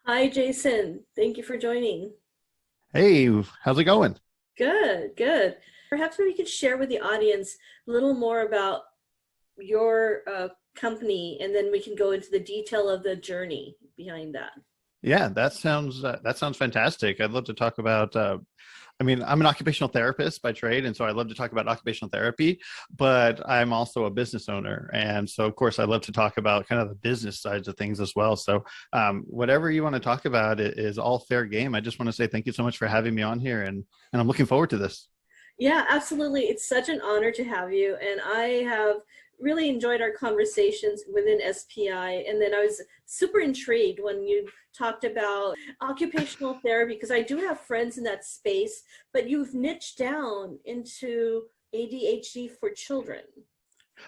Hi, Jason. Thank you for joining. Hey, how's it going? Good, good. Perhaps we could share with the audience a little more about your company, and then we can go into the detail of the journey behind that. Yeah, that sounds fantastic. I'd love to talk about. I'm an occupational therapist by trade, and so I love to talk about occupational therapy. But I'm also a business owner, and so of course I love to talk about kind of the business sides of things as well. So whatever you want to talk about is all fair game. I just want to say thank you so much for having me on here, and I'm looking forward to this. Yeah, absolutely. It's such an honor to have you. And I have really enjoyed our conversations within SPI. And then I was super intrigued when you talked about occupational therapy, because I do have friends in that space, but you've niched down into ADHD for children.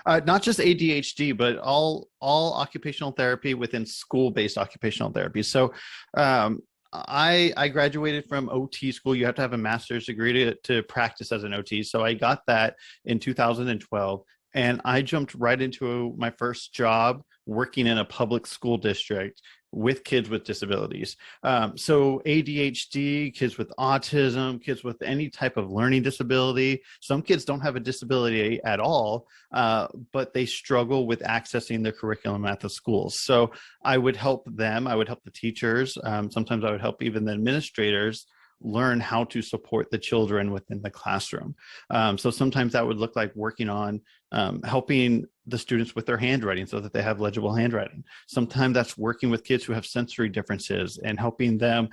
Not just ADHD, but all occupational therapy within school-based occupational therapy. So, I graduated from OT school. You have to have a master's degree to practice as an OT. So I got that in 2012, and I jumped right into my first job working in a public school district with kids with disabilities. So ADHD, kids with autism, kids with any type of learning disability. Some kids don't have a disability at all, but they struggle with accessing their curriculum at the schools. So I would help them. I would help the teachers. Sometimes I would help even the administrators learn how to support the children within the classroom. So sometimes that would look like working on helping the students with their handwriting so that they have legible handwriting. Sometimes that's working with kids who have sensory differences and helping them.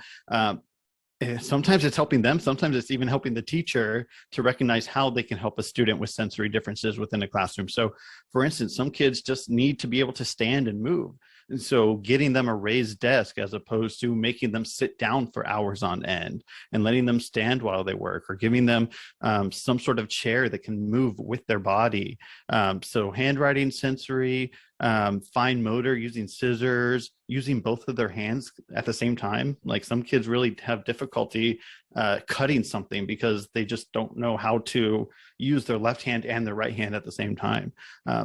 Sometimes it's helping them. Sometimes it's even helping the teacher to recognize how they can help a student with sensory differences within a classroom. So, for instance, some kids just need to be able to stand and move. And so getting them a raised desk as opposed to making them sit down for hours on end and letting them stand while they work, or giving them some sort of chair that can move with their body. So handwriting, sensory, fine motor, using scissors, using both of their hands at the same time. Like some kids really have difficulty cutting something because they just don't know how to use their left hand and their right hand at the same time.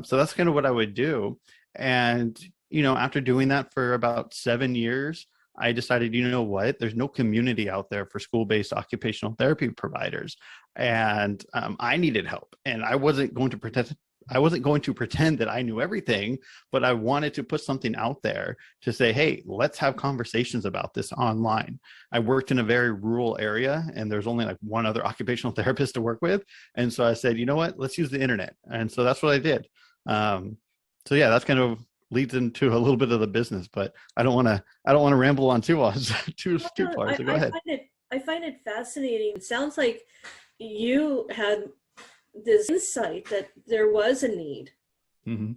So that's kind of what I would do. And, after doing that for about 7 years, I decided, you know what, there's no community out there for school-based occupational therapy providers. And I needed help. And I wasn't going to pretend that I knew everything, but I wanted to put something out there to say, hey, let's have conversations about this online. I worked in a very rural area, and there's only like one other occupational therapist to work with. And so I said, you know what, let's use the internet. And so that's what I did. So yeah, that's kind of leads into a little bit of the business, but I don't want to ramble on too much, too No, far. So go ahead. I find it fascinating. It sounds like you had this insight that there was a need. Mm-hmm.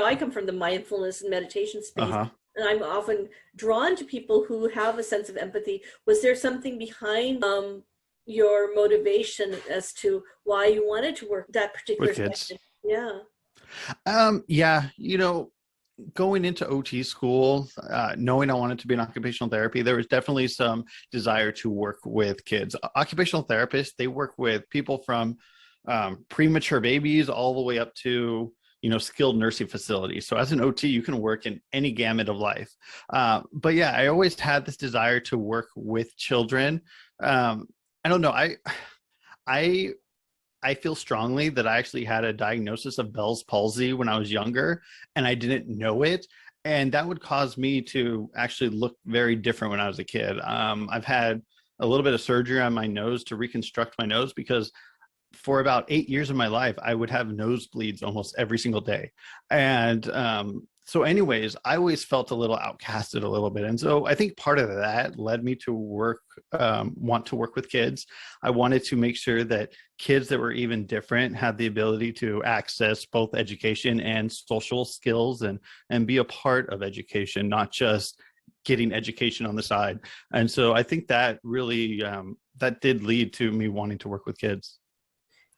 I come from the mindfulness and meditation space, Uh-huh. and I'm often drawn to people who have a sense of empathy. Was there something behind your motivation as to why you wanted to work that particular With kids. segment? Yeah. Yeah, going into OT school, knowing I wanted to be in occupational therapy, there was definitely some desire to work with kids. Occupational therapists, they work with people from premature babies all the way up to skilled nursing facilities. So as an OT, you can work in any gamut of life. But yeah, I always had this desire to work with children. I don't know. I I feel strongly that I actually had a diagnosis of Bell's palsy when I was younger, and I didn't know it. And that would cause me to actually look very different when I was a kid. I've had a little bit of surgery on my nose to reconstruct my nose because for about 8 years of my life, I would have nosebleeds almost every single day. And so anyways, I always felt a little outcasted a little bit. And so I think part of that led me to want to work with kids. I wanted to make sure that kids that were even different had the ability to access both education and social skills and be a part of education, not just getting education on the side. And so I think that really, that did lead to me wanting to work with kids.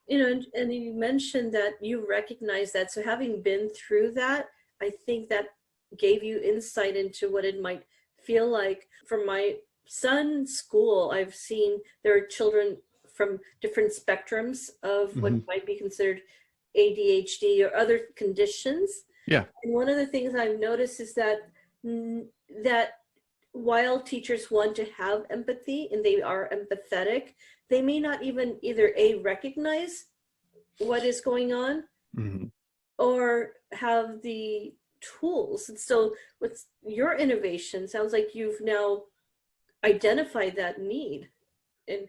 And you mentioned that you recognize that. So having been through that, I think that gave you insight into what it might feel like. From my son's school, I've seen there are children from different spectrums of what Hmm. might be considered ADHD or other conditions. Yeah. And one of the things I've noticed is that that while teachers want to have empathy and they are empathetic, they may not even either recognize what is going on Mhm. or have the tools. And so what's your innovation sounds like you've now identified that need. And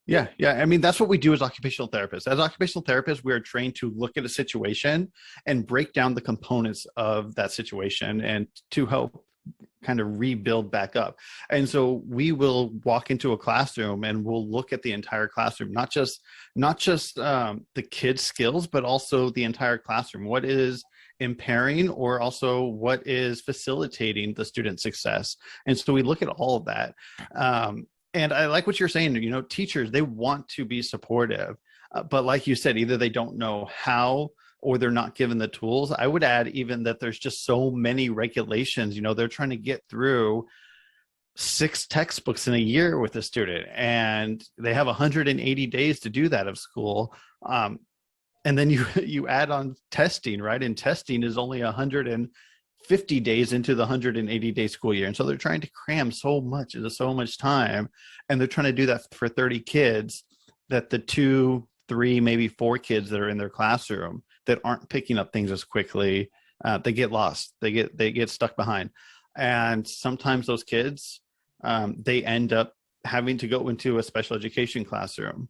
yeah. Yeah. I mean, that's what we do as occupational therapists. As occupational therapists, we are trained to look at a situation and break down the components of that situation and to help kind of rebuild back up. And so we will walk into a classroom and we'll look at the entire classroom, not just the kids' skills, but also the entire classroom. What is impairing or also what is facilitating the student success? And so we look at all of that. And I like what you're saying, teachers, they want to be supportive, but like you said, either they don't know how or they're not given the tools. I would add even that there's just so many regulations, they're trying to get through 6 textbooks in a year with a student, and they have 180 days to do that of school. And then you add on testing, right? And testing is only 150 days into the 180-day school year. And so they're trying to cram so much into so much time. And they're trying to do that for 30 kids that the 2, 3, maybe 4 kids that are in their classroom that aren't picking up things as quickly, they get lost. They get stuck behind. And sometimes those kids, they end up having to go into a special education classroom.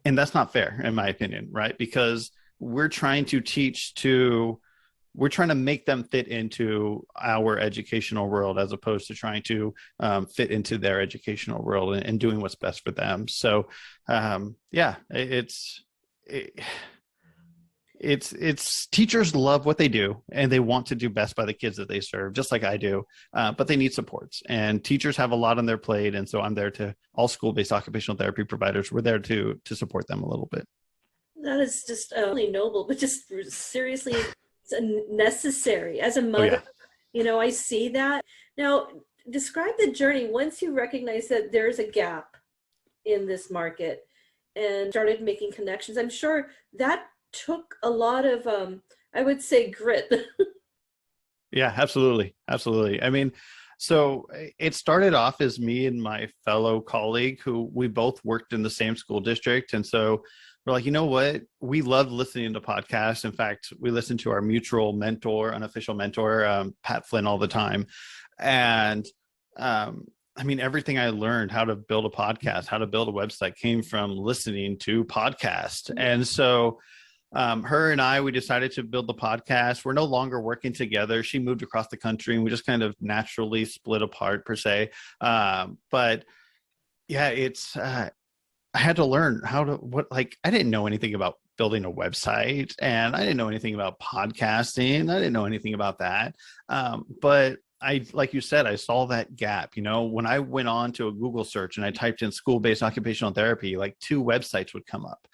And that's not fair, in my opinion, right? Because we're trying to we're trying to make them fit into our educational world as opposed to trying to fit into their educational world and doing what's best for them. So yeah, it's teachers love what they do and they want to do best by the kids that they serve, just like I do, but they need supports, and teachers have a lot on their plate. And so I'm there all school-based occupational therapy providers, we're there to support them a little bit. That is just only noble, but just seriously necessary. As a Oh mother, yeah. I see that. Now, describe the journey once you recognize that there's a gap in this market and started making connections. I'm sure that took a lot of, I would say, grit. Yeah, absolutely. I mean, so it started off as me and my fellow colleague who we both worked in the same school district. And so we're like, you know what? We love listening to podcasts. In fact, we listen to our mutual mentor, unofficial mentor, Pat Flynn, all the time. And I mean, everything I learned how to build a podcast, how to build a website came from listening to podcasts. And so her and we decided to build the podcast. We're no longer working together. She moved across the country and we just kind of naturally split apart per se. But yeah, I had to learn I didn't know anything about building a website, and I didn't know anything about podcasting. I didn't know anything about that. But like you said, I saw that gap. When I went on to a Google search and I typed in school-based occupational therapy, like 2 websites would come up.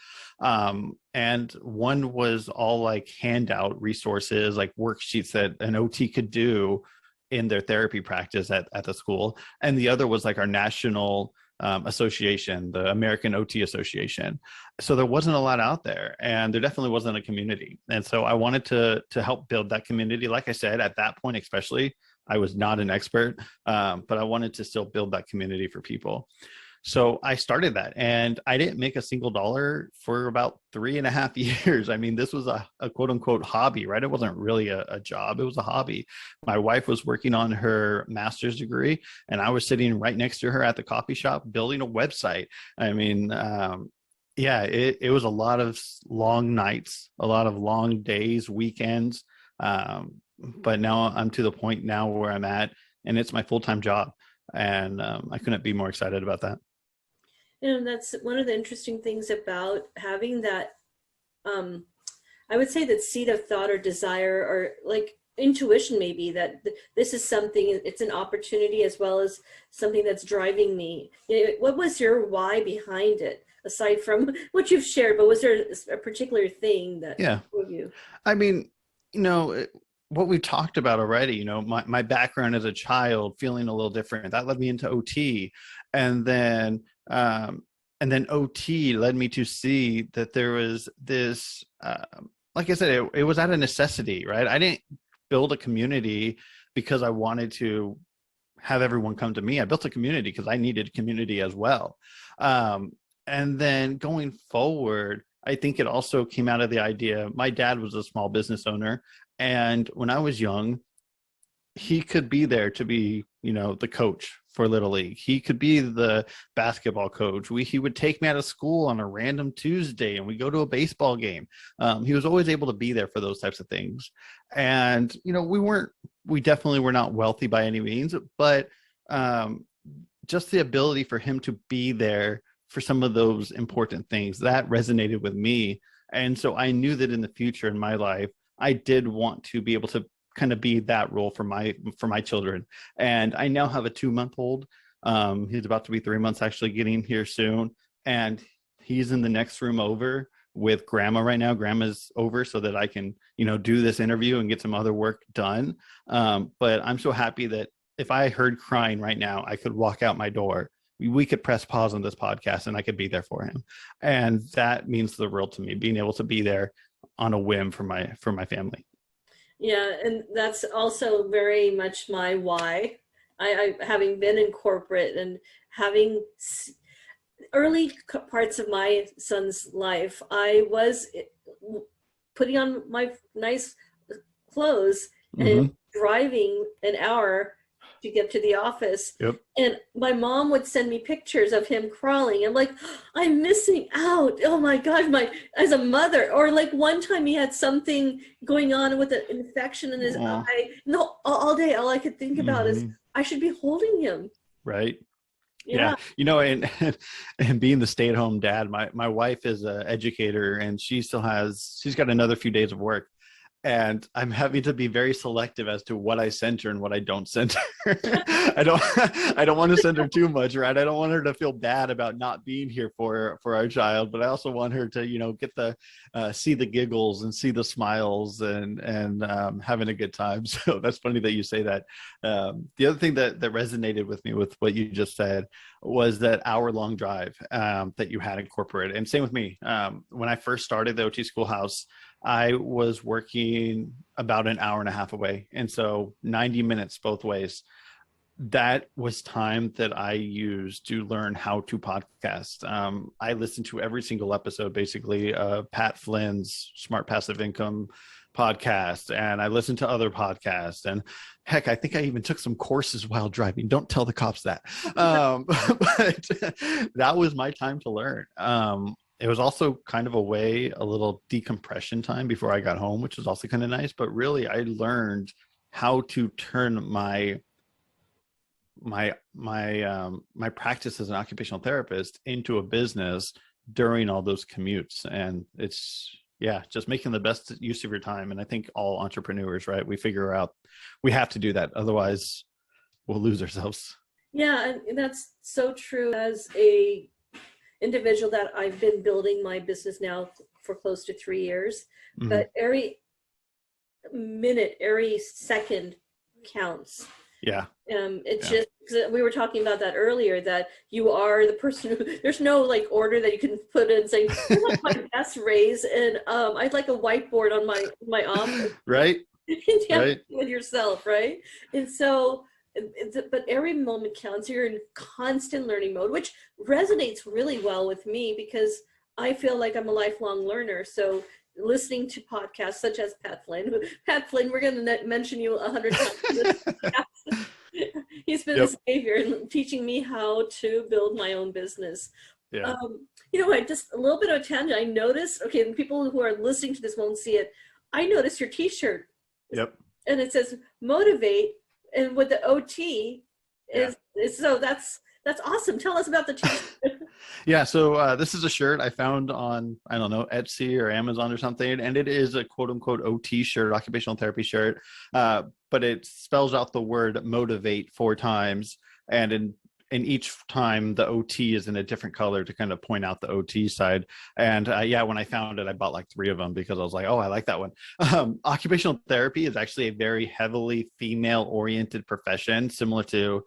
And one was all like handout resources, like worksheets that an OT could do in their therapy practice at the school. And the other was like our national association, the American OT Association. So there wasn't a lot out there, and there definitely wasn't a community. And so I wanted to help build that community. Like I said, at that point, especially, I was not an expert, but I wanted to still build that community for people. So I started that, and I didn't make a single dollar for about 3.5 years. I mean, this was a quote unquote hobby, right? It wasn't really a job. It was a hobby. My wife was working on her master's degree, and I was sitting right next to her at the coffee shop building a website. I mean, yeah, it was a lot of long nights, a lot of long days, weekends. But now I'm to the point now where I'm at, and it's my full-time job. And I couldn't be more excited about that. That's one of the interesting things about having that, I would say that seed of thought or desire or like intuition, maybe that this is something, it's an opportunity as well as something that's driving me. What was your why behind it? Aside from what you've shared, but was there a particular thing that drove you? I mean, what we talked about already, my background as a child, feeling a little different, that led me into OT. And then OT led me to see that there was this, like I said, it was out of necessity, right? I didn't build a community because I wanted to have everyone come to me. I built a community because I needed community as well. And then going forward, I think it also came out of the idea, my dad was a small business owner. And when I was young, he could be there to be, the coach for Little League. He could be the basketball coach. He would take me out of school on a random Tuesday and we go to a baseball game. He was always able to be there for those types of things. And, we definitely were not wealthy by any means, but just the ability for him to be there for some of those important things, that resonated with me. And so I knew that in the future in my life, I did want to be able to kind of be that role for my children. And I now have a 2-month-old. He's about to be 3 months, actually getting here soon. And he's in the next room over with grandma right now. Grandma's over so that I can, do this interview and get some other work done. But I'm so happy that if I heard crying right now, I could walk out my door. We could press pause on this podcast and I could be there for him. And that means the world to me, being able to be there on a whim for my family. Yeah, and that's also very much my why. I having been in corporate and having early parts of my son's life, I was putting on my nice clothes and driving an hour to get to the office. Yep. And my mom would send me pictures of him crawling. I'm like, I'm missing out. Oh my God, as a mother. Or like one time he had something going on with an infection in his eye. No, all day, all I could think about is I should be holding him. Right. Yeah. And being the stay-at-home dad, my wife is an educator and she's got another few days of work. And I'm having to be very selective as to what I send her and what I don't send her. I don't want to send her too much, right? I don't want her to feel bad about not being here for our child, but I also want her to, get see the giggles and see the smiles and having a good time. So that's funny that you say that. The other thing that resonated with me with what you just said was that hour-long drive that you had in corporate. And same with me. When I first started the OT Schoolhouse, I was working about an hour and a half away. And so 90 minutes both ways. That was time that I used to learn how to podcast. I listened to every single episode, basically, Pat Flynn's Smart Passive Income podcast, and I listened to other podcasts. And heck, I think I even took some courses while driving. Don't tell the cops that. But that was my time to learn. It was also kind of a little decompression time before I got home, which was also kind of nice. But really, I learned how to turn my practice as an occupational therapist into a business during all those commutes. And it's, just making the best use of your time. And I think all entrepreneurs, right, we figure out we have to do that. Otherwise, we'll lose ourselves. Yeah, and that's so true. As a individual that I've been building my business now for close to 3 years, but every minute, every second counts. Yeah. Just, because we were talking about that earlier, that you are the person who, there's no like order that you can put in saying, I like my best raise and I'd like a whiteboard on my office. Right. Right. With yourself, right? And so, but every moment counts. You're in constant learning mode, which resonates really well with me because I feel like I'm a lifelong learner. So listening to podcasts such as Pat Flynn, we're going to mention you 100 times. He's been a savior in teaching me how to build my own business. Yeah. I just a little bit of a tangent. I noticed, okay, and people who are listening to this won't see it. I noticed your t-shirt. Yep. And it says motivate, and with the OT is so that's awesome. Tell us about the t-shirt. Yeah, so this is a shirt I found on, I don't know, Etsy or Amazon or something, and it is a quote-unquote OT shirt, occupational therapy shirt, but it spells out the word motivate 4 times, and in each time the OT is in a different color to kind of point out the OT side. And when I found it, I bought like 3 of them because I was like, oh, I like that one. Occupational therapy is actually a very heavily female-oriented profession, similar to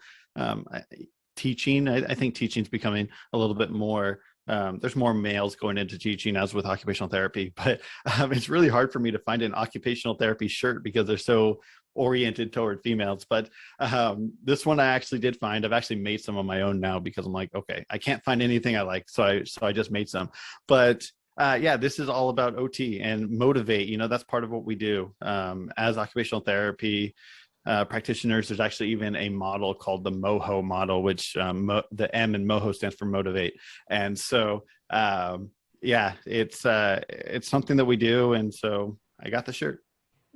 teaching. I think teaching is becoming a little bit more, there's more males going into teaching as with occupational therapy, but it's really hard for me to find an occupational therapy shirt because they're so oriented toward females, but this one I actually did find. I've actually made some of my own now because I'm like, okay, I can't find anything I like, so I just made some. But yeah, this is all about OT and motivate. That's part of what we do as occupational therapy practitioners. There's actually even a model called the MOHO model, which the M in MOHO stands for motivate. And so yeah, it's something that we do, and so I got the shirt.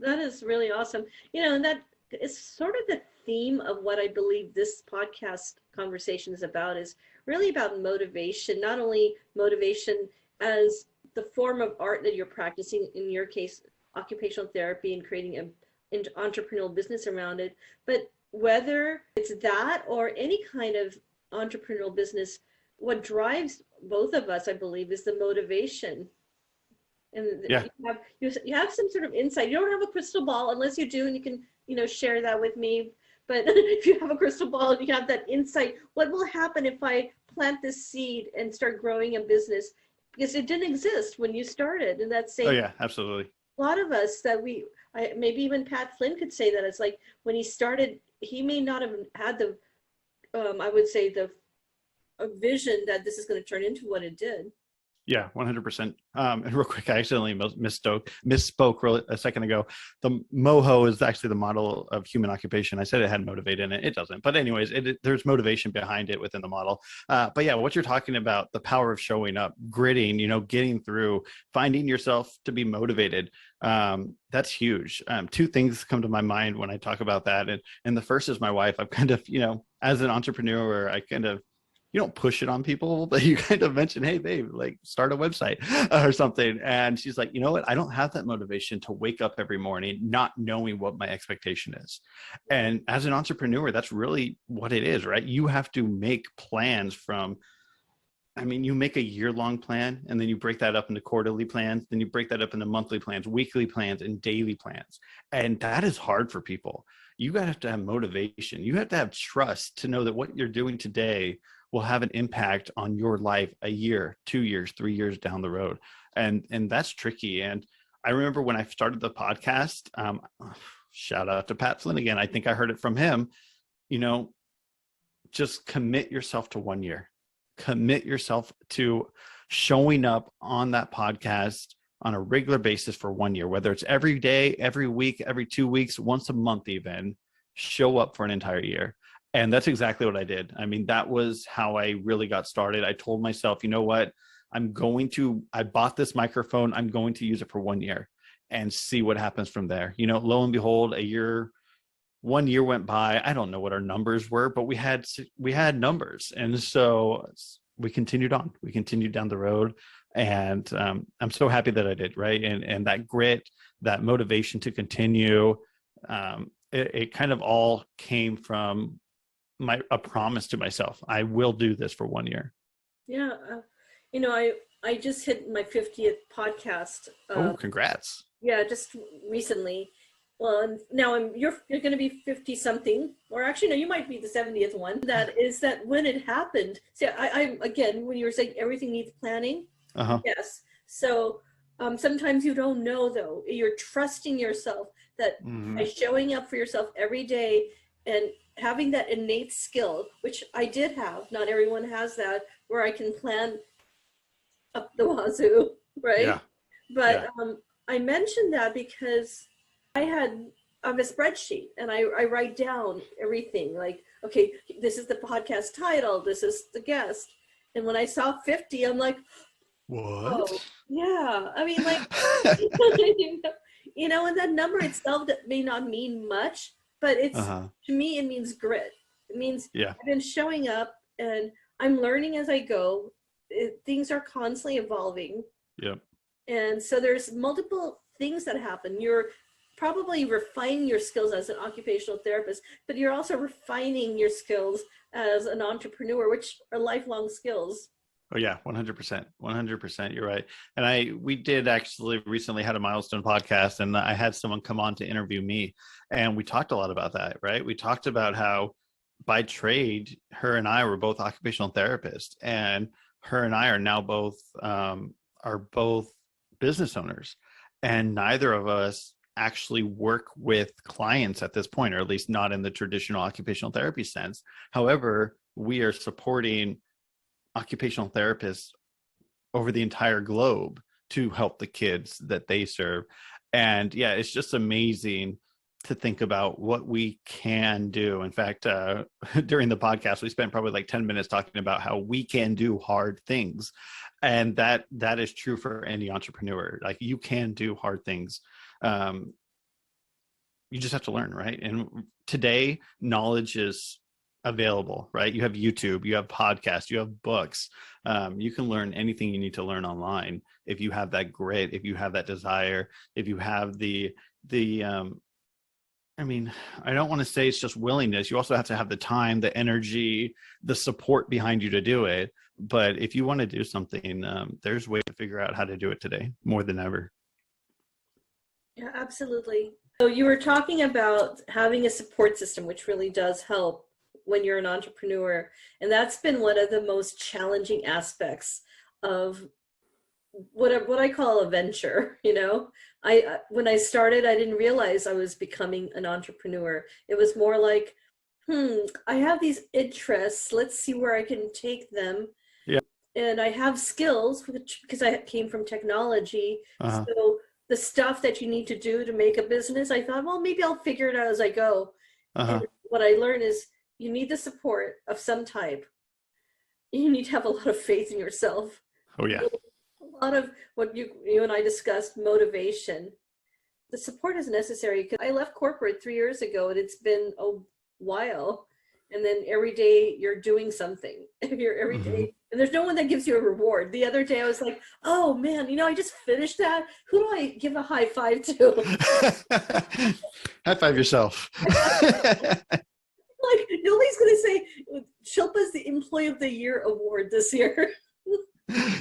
That is really awesome. And that is sort of the theme of what I believe this podcast conversation is about, is really about motivation, not only motivation as the form of art that you're practicing, in your case, occupational therapy, and creating an entrepreneurial business around it, but whether it's that or any kind of entrepreneurial business, what drives both of us, I believe, is the motivation. And Yeah. you have some sort of insight. You don't have a crystal ball, unless you do, and you can share that with me. But if you have a crystal ball and you have that insight, what will happen if I plant this seed and start growing a business? Because it didn't exist when you started. And that's saying, Oh yeah, absolutely. A lot of us that maybe even Pat Flynn could say that. It's like when he started, he may not have had the I would say a vision that this is going to turn into what it did. Yeah, 100%. And real quick, I accidentally misspoke a second ago. The MOHO is actually the model of human occupation. I said it had motivate in it. It doesn't. But anyways, there's motivation behind it within the model. But yeah, what you're talking about, the power of showing up, gritting, getting through, finding yourself to be motivated. That's huge. Two things come to my mind when I talk about that. And the first is my wife. I've kind of, as an entrepreneur, I kind of, you don't push it on people, but you kind of mention, hey, babe, like start a website or something. And she's like, you know what? I don't have that motivation to wake up every morning not knowing what my expectation is. And as an entrepreneur, that's really what it is, right? You have to make plans you make a year-long plan, and then you break that up into quarterly plans, then you break that up into monthly plans, weekly plans, and daily plans. And that is hard for people. You have to have motivation. You have to have trust to know that what you're doing today will have an impact on your life a year, 2 years, 3 years down the road. And that's tricky. And I remember when I started the podcast, shout out to Pat Flynn again. I think I heard it from him, just commit yourself to 1 year. Commit yourself to showing up on that podcast on a regular basis for 1 year, whether it's every day, every week, every 2 weeks, once a month even, show up for an entire year. And that's exactly what I did. That was how I really got started. I told myself, you know what, I bought this microphone. I'm going to use it for 1 year and see what happens from there. Lo and behold, 1 year went by. I don't know what our numbers were, but we had numbers. And so we continued on. We continued down the road. And I'm so happy that I did, right? And that grit, that motivation to continue, it kind of all came from a promise to myself. I will do this for 1 year. Yeah. I just hit my 50th podcast. Oh, congrats. Yeah, just recently. Well, and now you're going to be 50 something, or actually, no, you might be the 70th one. That is that when it happened. See, I again, when you were saying everything needs planning. Uh-huh. Yes. So sometimes you don't know, though. You're trusting yourself that by showing up for yourself every day and having that innate skill, which I did have, not everyone has that, where I can plan up the wazoo, right? Yeah. But yeah. I mentioned that because I have a spreadsheet and I write down everything, like, okay, this is the podcast title, this is the guest. And when I saw 50, I'm like, what? Oh, yeah. And that number itself that may not mean much, but it's to me, it means grit. It means I've been showing up and I'm learning as I go. Things are constantly evolving. Yep. And so there's multiple things that happen. You're probably refining your skills as an occupational therapist, but you're also refining your skills as an entrepreneur, which are lifelong skills. Oh yeah, 100%. 100%. You're right. And we did actually recently had a milestone podcast, and I had someone come on to interview me, and we talked a lot about that, right? We talked about how by trade, her and I were both occupational therapists, and her and I are now both business owners, and neither of us actually work with clients at this point, or at least not in the traditional occupational therapy sense. However, we are supporting occupational therapists over the entire globe to help the kids that they serve. And yeah, it's just amazing to think about what we can do. In fact, during the podcast, we spent probably like 10 minutes talking about how we can do hard things. And that is true for any entrepreneur. Like, you can do hard things. You just have to learn, right? And today, knowledge is available, right? You have YouTube, you have podcasts, you have books. You can learn anything you need to learn online if you have that grit, if you have that desire, if you have the I mean, I don't want to say it's just willingness. You also have to have the time, the energy, the support behind you to do it. But if you want to do something, there's ways to figure out how to do it today more than ever. Yeah, absolutely. So you were talking about having a support system, which really does help when you're an entrepreneur. And that's been one of the most challenging aspects of what I call a venture. When I started, I didn't realize I was becoming an entrepreneur. It was more like, I have these interests. Let's see where I can take them. Yeah. And I have skills, because I came from technology. So the stuff that you need to do to make a business, I thought, well, maybe I'll figure it out as I go. And what I learned is you need the support of some type. You need to have a lot of faith in yourself. Oh, yeah. A lot of what you and I discussed, motivation. The support is necessary, because I left corporate 3 years ago, and it's been a while. And then every day you're doing something. You're every day, and there's no one that gives you a reward. The other day I was like, oh man, I just finished that. Who do I give a high five to? High five yourself. Like, nobody's gonna say Shilpa's the Employee of the Year award this year.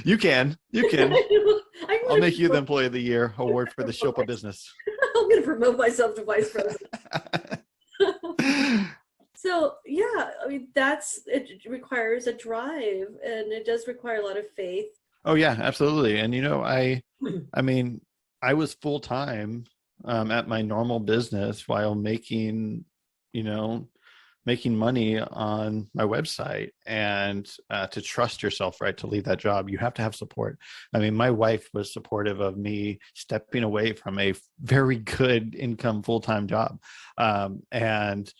You can. I'll make you the Employee of the Year award for the Shilpa business. I'm going to promote myself to vice president. So yeah, I mean, it requires a drive, and it does require a lot of faith. Oh yeah, absolutely. And I mean, I was full time at my normal business while making money on my website. And to trust yourself, right, to leave that job, you have to have support. I mean, my wife was supportive of me stepping away from a very good income full-time job. And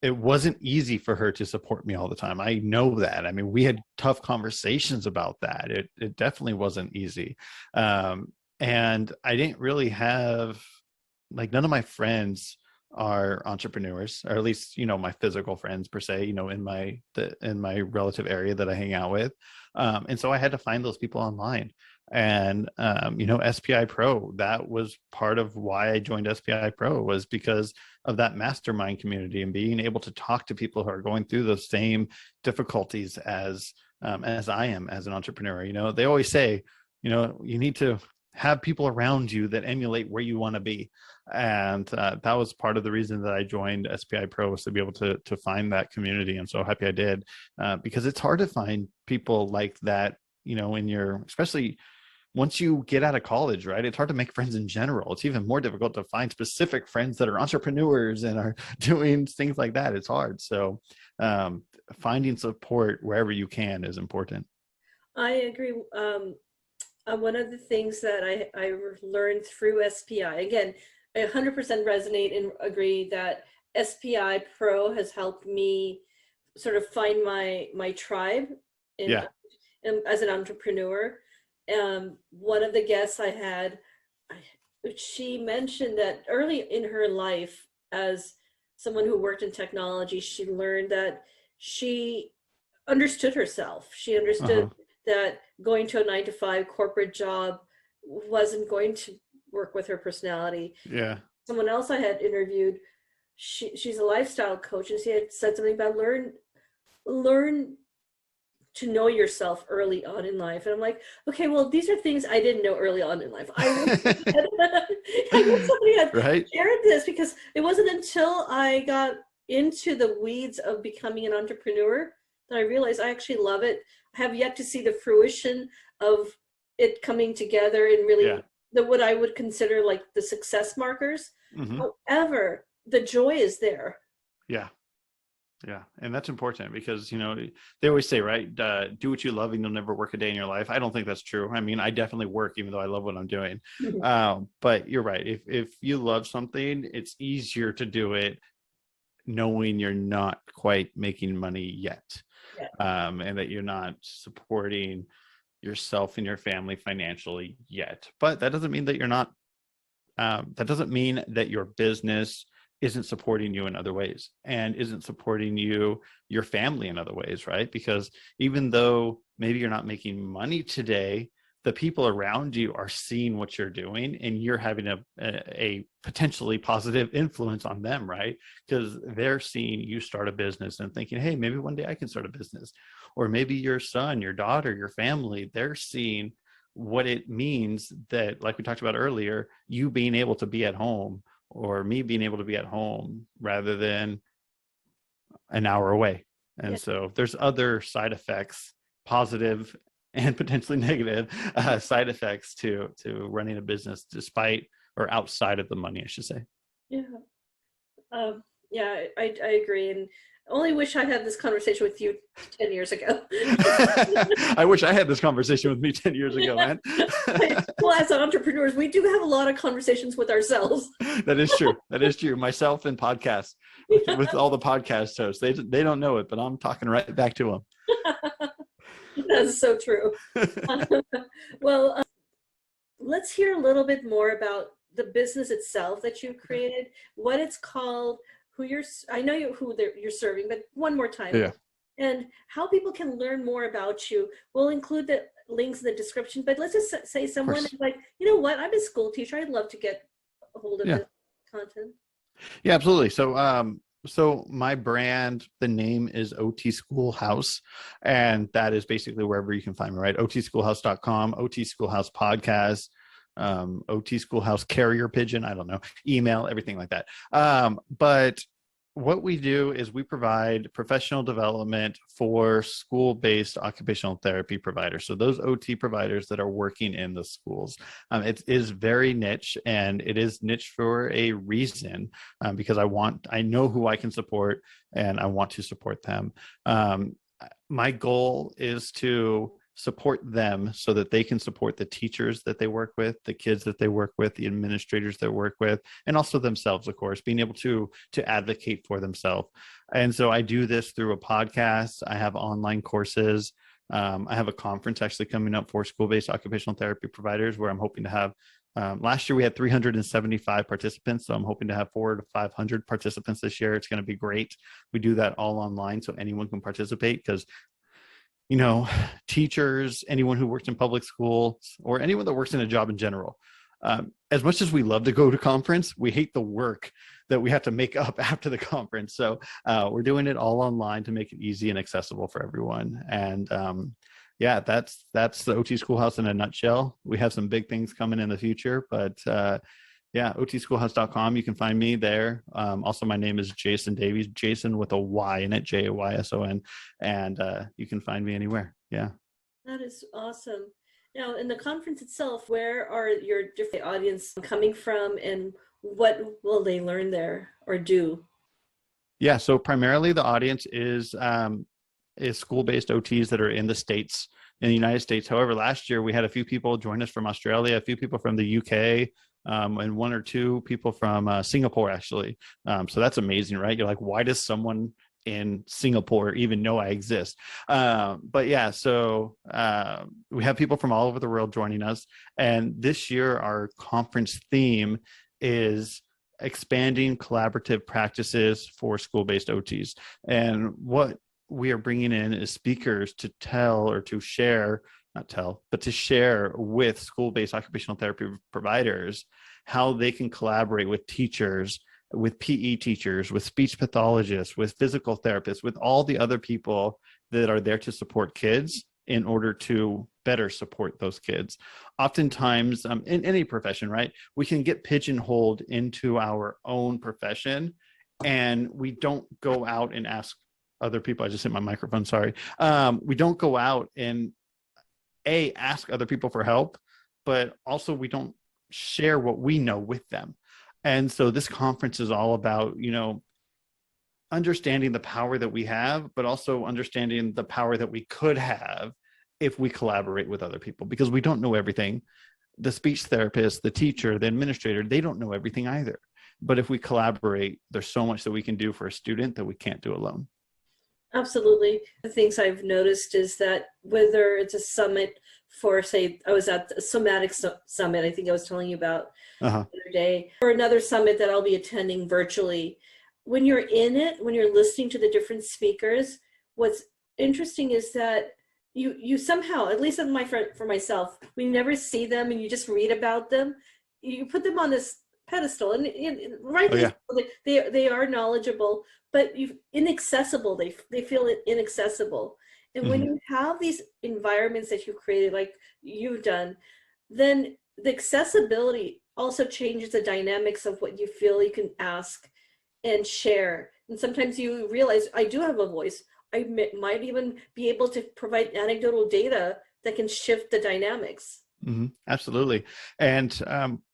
it wasn't easy for her to support me all the time. I know that. I mean, we had tough conversations about that. It definitely wasn't easy. And I didn't really have, like, none of my friends are entrepreneurs, or at least, my physical friends per se, in my relative area that I hang out with. And so I had to find those people online. And, SPI Pro, that was part of why I joined SPI Pro, was because of that mastermind community and being able to talk to people who are going through the same difficulties as I am as an entrepreneur. They always say, you need to have people around you that emulate where you want to be. And that was part of the reason that I joined SPI Pro, was to be able to find that community. I'm so happy I did, because it's hard to find people like that, especially once you get out of college, right? It's hard to make friends in general. It's even more difficult to find specific friends that are entrepreneurs and are doing things like that. It's hard. So finding support wherever you can is important. I agree. One of the things that I learned through SPI, again, I 100% resonate and agree that SPI Pro has helped me sort of find my tribe as an entrepreneur. One of the guests I had, she mentioned that early in her life, as someone who worked in technology, she learned that she understood herself. She understood that going to a 9-to-5 corporate job wasn't going to work with her personality. Yeah. Someone else I had interviewed, she's a lifestyle coach, and she had said something about learn to know yourself early on in life. And I'm like, okay, well, these are things I didn't know early on in life. I wish somebody had shared this, because it wasn't until I got into the weeds of becoming an entrepreneur that I realized I actually love it. I have yet to see the fruition of it coming together and really what I would consider like the success markers. Mm-hmm. However, the joy is there. Yeah. Yeah. And that's important because, they always say, right, do what you love and you'll never work a day in your life. I don't think that's true. I mean, I definitely work even though I love what I'm doing. But you're right. If you love something, it's easier to do it knowing you're not quite making money yet. Yeah. And that you're not supporting yourself and your family financially yet. But that doesn't mean that you're not, that doesn't mean that your business isn't supporting you in other ways and isn't supporting your family in other ways, right? Because even though maybe you're not making money today, the people around you are seeing what you're doing and you're having a potentially positive influence on them, right? Because they're seeing you start a business and thinking, hey, maybe one day I can start a business. Or maybe your son, your daughter, your family, they're seeing what it means that, like we talked about earlier, you being able to be at home or me being able to be at home rather than an hour away. And Yeah. so there's other side effects, positive and potentially negative side effects to running a business despite or outside of the money, I should say. Yeah. Yeah, I agree. And I only wish I had this conversation with you 10 years ago. I wish I had this conversation with me 10 years ago, man. Well, as entrepreneurs, we do have a lot of conversations with ourselves. That is true. That is true. Myself and podcasts with all the podcast hosts, they don't know it, but I'm talking right back to them. That's so true. Well, let's hear a little bit more about the business itself that you created, what it's called, I know you're serving, but one more time. Yeah. And how people can learn more about you. We'll include the links in the description, but let's just say someone is like, you know what, I'm a school teacher. I'd love to get a hold of this content. Yeah, absolutely. So my brand, the name is OT Schoolhouse, and that is basically wherever you can find me, right? otschoolhouse.com, OT Schoolhouse podcast, OT Schoolhouse carrier pigeon, I don't know, email, everything like that. But what we do is we provide professional development for school-based occupational therapy providers. So those OT providers that are working in the schools. It is very niche, and it is niche for a reason, because I know who I can support and I want to support them. My goal is to support them so that they can support the teachers that they work with, the kids that they work with, the administrators they work with, and also themselves, of course, being able to advocate for themselves. And so I do this through a podcast. I have online courses. I have a conference actually coming up for school-based occupational therapy providers where I'm hoping to have, last year we had 375 participants. So I'm hoping to have 400 to 500 participants this year. It's going to be great. We do that all online so anyone can participate, because teachers, anyone who works in public schools, or anyone that works in a job in general, as much as we love to go to conference, we hate the work that we have to make up after the conference. So we're doing it all online to make it easy and accessible for everyone. And that's the OT Schoolhouse in a nutshell. We have some big things coming in the future, but otschoolhouse.com. You can find me there. Also, my name is Jayson Davies, Jayson with a Y in it, Jayson. And you can find me anywhere. Yeah. That is awesome. Now, in the conference itself, where are your different audience coming from, and what will they learn there or do? Yeah. So primarily the audience is school-based OTs that are in the States, in the United States. However, last year we had a few people join us from Australia, a few people from the UK, and one or two people from Singapore, actually. So that's amazing, right? You're like, why does someone in Singapore even know I exist? But yeah, so we have people from all over the world joining us. And this year, our conference theme is expanding collaborative practices for school-based OTs. And what we are bringing in is speakers to tell or to share, not tell, but to share with school-based occupational therapy providers how they can collaborate with teachers, with PE teachers, with speech pathologists, with physical therapists, with all the other people that are there to support kids in order to better support those kids. Oftentimes, in any profession, right, we can get pigeonholed into our own profession, and we don't go out and ask other people. I just hit my microphone, sorry. We don't go out and ask other people for help, but also we don't share what we know with them. And so this conference is all about, understanding the power that we have, but also understanding the power that we could have if we collaborate with other people, because we don't know everything. The speech therapist, the teacher, the administrator, they don't know everything either. But if we collaborate, there's so much that we can do for a student that we can't do alone. Absolutely. The things I've noticed is that whether it's a summit for, say, I was at the somatic summit, I think I was telling you about the other day, or another summit that I'll be attending virtually. When you're in it, when you're listening to the different speakers, what's interesting is that you somehow, at least for myself, we never see them and you just read about them. You put them on this pedestal, and rightly, they are knowledgeable, but inaccessible. They feel inaccessible. And when you have these environments that you've created, like you've done, then the accessibility also changes the dynamics of what you feel you can ask and share. And sometimes you realize, I do have a voice. I might even be able to provide anecdotal data that can shift the dynamics. Absolutely. And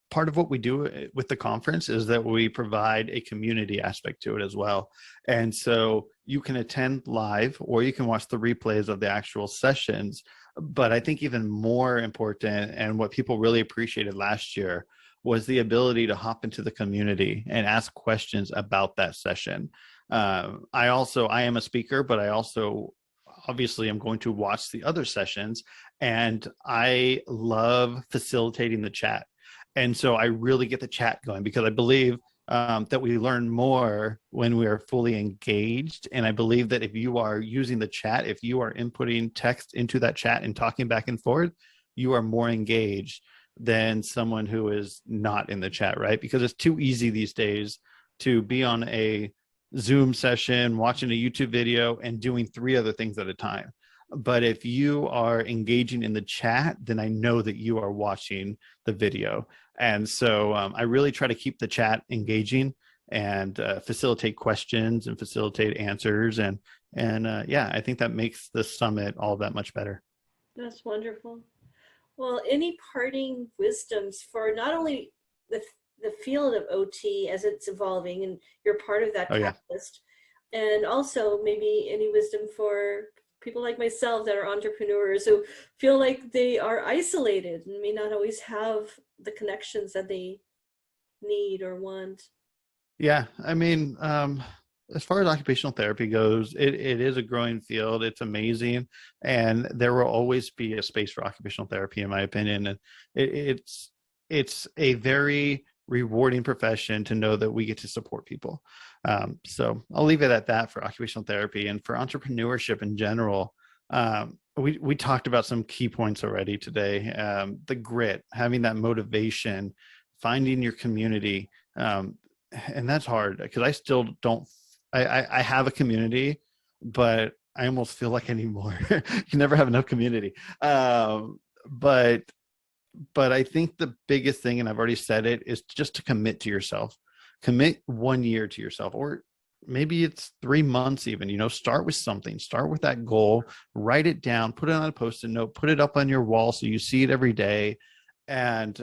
part of what we do with the conference is that we provide a community aspect to it as well. And so you can attend live or you can watch the replays of the actual sessions. But I think even more important, and what people really appreciated last year, was the ability to hop into the community and ask questions about that session. I am a speaker, but I also obviously I'm going to watch the other sessions, and I love facilitating the chat. And so I really get the chat going, because I believe that we learn more when we are fully engaged. And I believe that if you are using the chat, if you are inputting text into that chat and talking back and forth, you are more engaged than someone who is not in the chat, right? Because it's too easy these days to be on a Zoom session, watching a YouTube video, and doing 3 other things at a time. But if you are engaging in the chat, then I know that you are watching the video. And so I really try to keep the chat engaging and facilitate questions and facilitate answers. And I think that makes the summit all that much better. That's wonderful. Well, any parting wisdoms for not only the field of OT as it's evolving, and you're part of that catalyst, and also maybe any wisdom for people like myself that are entrepreneurs who feel like they are isolated and may not always have the connections that they need or want? Yeah, I mean, as far as occupational therapy goes, it is a growing field. It's amazing. And there will always be a space for occupational therapy, in my opinion. And it's a very rewarding profession to know that we get to support people. So I'll leave it at that for occupational therapy. And for entrepreneurship in general, we talked about some key points already today. The grit, having that motivation, finding your community. And that's hard, because I still don't, I have a community, but I almost feel like I need more. You can never have enough community. But I think the biggest thing, and I've already said it, is just to commit to yourself. Commit 1 year to yourself, or maybe it's 3 months even. Start with something. Start with that goal. Write it down. Put it on a Post-it note. Put it up on your wall so you see it every day. And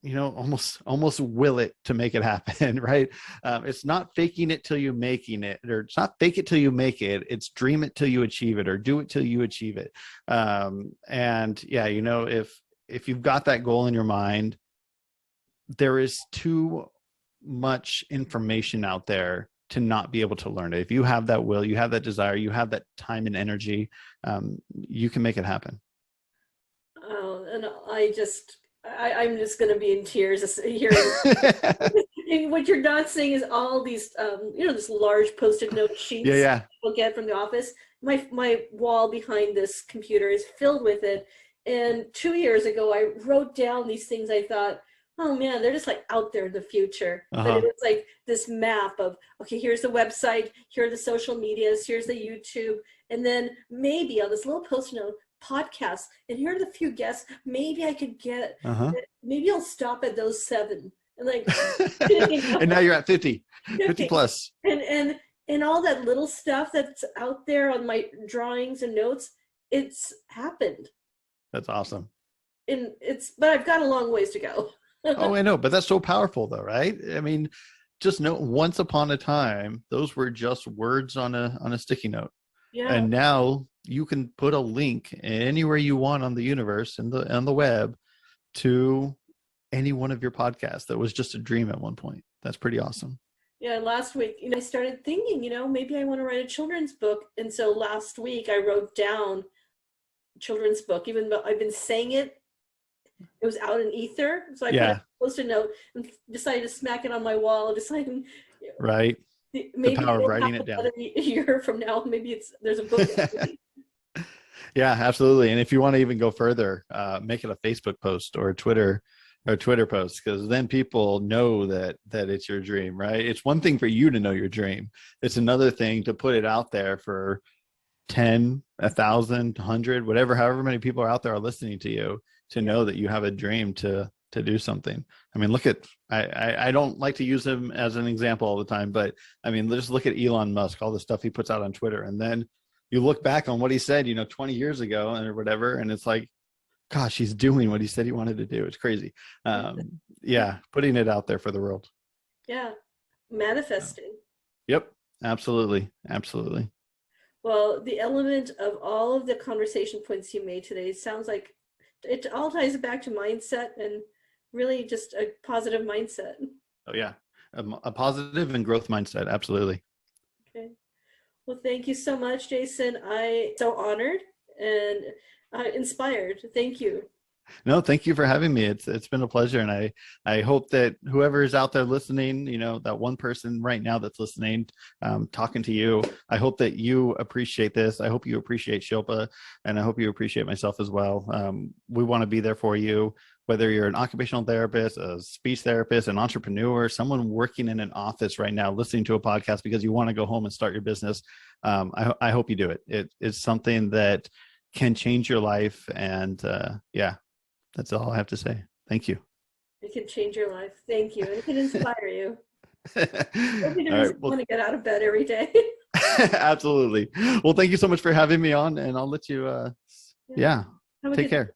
almost will it to make it happen, right? It's not faking it till you making it, or it's not fake it till you make it. It's dream it till you achieve it, or do it till you achieve it. If you've got that goal in your mind, there is too much information out there to not be able to learn it. If you have that will, you have that desire, you have that time and energy, you can make it happen. Oh, and I'm just going to be in tears just hearing. And what you're not seeing is all these, this large Post-it note sheets people get from the office. My wall behind this computer is filled with it. And 2 years ago, I wrote down these things. I thought, oh man, they're just like out there in the future. But it was like this map of, okay, here's the website, here are the social medias, here's the YouTube. And then maybe on this little Post-it note, podcasts, and here are the few guests maybe I could get. Maybe I'll stop at those 7, and like and now you're at 50 plus, and all that little stuff that's out there on my drawings and notes, it's happened. That's awesome. but I've got a long ways to go. Oh, I know, but that's so powerful though, right? I mean, just know once upon a time, those were just words on a sticky note. Yeah. And now you can put a link anywhere you want on the universe and on the web to any one of your podcasts that was just a dream at one point. That's pretty awesome. Yeah, last week, I started thinking, maybe I want to write a children's book. And so last week I wrote down children's book, even though I've been saying it. It was out in ether. So I put Yeah, a post-it note and decided to smack it on my wall, deciding right. The maybe power of it'll writing it happen down. another year from now. Maybe there's a book. Yeah, absolutely. And if you want to even go further, make it a Facebook post or a Twitter post, because then people know that it's your dream, right? It's one thing for you to know your dream. It's another thing to put it out there for 10, 1,000, 100, whatever, however many people are out there are listening to you, to know that you have a dream to do something. I mean, look at, I don't like to use him as an example all the time, but I mean, just look at Elon Musk, all the stuff he puts out on Twitter. And then you look back on what he said, 20 years ago or whatever. And it's like, gosh, he's doing what he said he wanted to do. It's crazy. Yeah. Putting it out there for the world. Yeah. Manifesting. Yep. Absolutely. Absolutely. Well, the element of all of the conversation points you made today sounds like it all ties back to mindset and really just a positive mindset. Oh yeah. A positive and growth mindset. Absolutely. Okay. Well, thank you so much, Jayson. I'm so honored and inspired. Thank you. No, thank you for having me. It's been a pleasure. And I hope that whoever is out there listening, that one person right now that's listening, talking to you, I hope that you appreciate this. I hope you appreciate Shilpa, and I hope you appreciate myself as well. We want to be there for you, whether you're an occupational therapist, a speech therapist, an entrepreneur, someone working in an office right now, listening to a podcast because you want to go home and start your business. I hope you do it. It's something that can change your life. And yeah, that's all I have to say. Thank you. It can change your life. Thank you. And it can inspire you. It'll be the All reason right. you Well, want to get out of bed every day. absolutely. Well, thank you so much for having me on, and I'll let you, Yeah. yeah, Have a take good care.